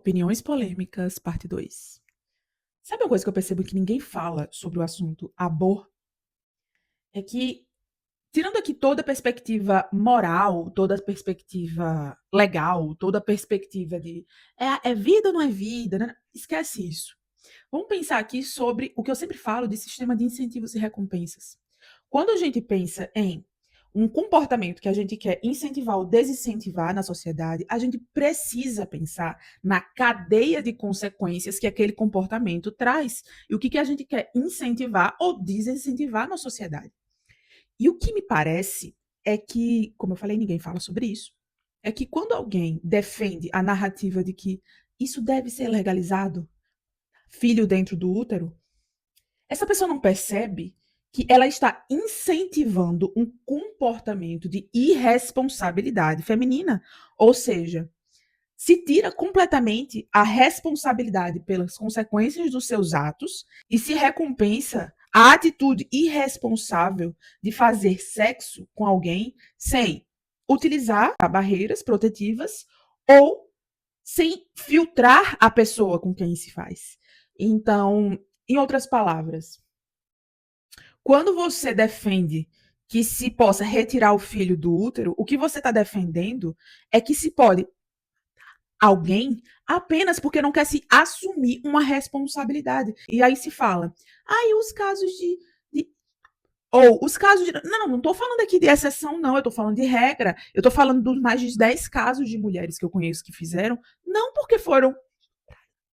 Opiniões polêmicas, parte 2. Sabe uma coisa que eu percebo que ninguém fala sobre o assunto amor? É que, tirando aqui toda a perspectiva moral, toda a perspectiva legal, toda a perspectiva de é vida ou não é vida, né? Esquece isso. Vamos pensar aqui sobre o que eu sempre falo de sistema de incentivos e recompensas. Quando a gente pensa em um comportamento que a gente quer incentivar ou desincentivar na sociedade, a gente precisa pensar na cadeia de consequências que aquele comportamento traz e o que a gente quer incentivar ou desincentivar na sociedade. E o que me parece é que, como eu falei, ninguém fala sobre isso, é que quando alguém defende a narrativa de que isso deve ser legalizado, filho dentro do útero, essa pessoa não percebe que ela está incentivando um comportamento de irresponsabilidade feminina, ou seja, se tira completamente a responsabilidade pelas consequências dos seus atos e se recompensa a atitude irresponsável de fazer sexo com alguém sem utilizar barreiras protetivas ou sem filtrar a pessoa com quem se faz. Então, em outras palavras, quando você defende que se possa retirar o filho do útero, o que você está defendendo é que se pode alguém apenas porque não quer se assumir uma responsabilidade. E aí se fala, os casos de ou os casos de. Não estou falando aqui de exceção, não. Eu estou falando de regra. Eu estou falando dos mais de 10 casos de mulheres que eu conheço que fizeram, não porque foram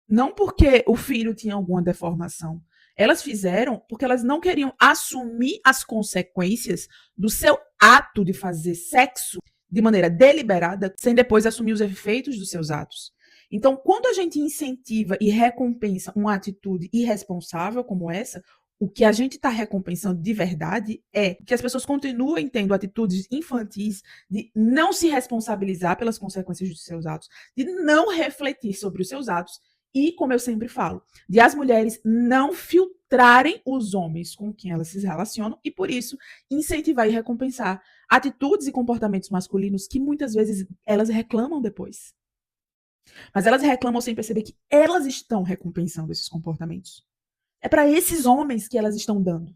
não porque o filho tinha alguma deformação. Elas fizeram porque elas não queriam assumir as consequências do seu ato de fazer sexo de maneira deliberada, sem depois assumir os efeitos dos seus atos. Então, quando a gente incentiva e recompensa uma atitude irresponsável como essa, o que a gente está recompensando de verdade é que as pessoas continuem tendo atitudes infantis de não se responsabilizar pelas consequências dos seus atos, de não refletir sobre os seus atos e, como eu sempre falo, de as mulheres não filtrarem os homens com quem elas se relacionam e, por isso, incentivar e recompensar atitudes e comportamentos masculinos que muitas vezes elas reclamam depois. Mas elas reclamam sem perceber que elas estão recompensando esses comportamentos. É para esses homens que elas estão dando.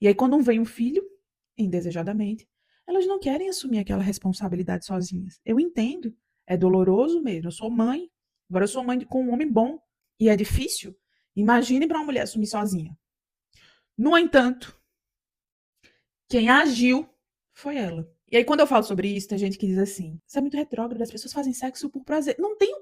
E aí, quando vem um filho, indesejadamente, elas não querem assumir aquela responsabilidade sozinhas. Eu entendo. É doloroso mesmo. Eu sou mãe. Agora eu sou mãe com um homem bom. E é difícil. Imagine para uma mulher assumir sozinha. No entanto, quem agiu foi ela. E aí, quando eu falo sobre isso, tem gente que diz assim: isso é muito retrógrado, as pessoas fazem sexo por prazer. Não tem um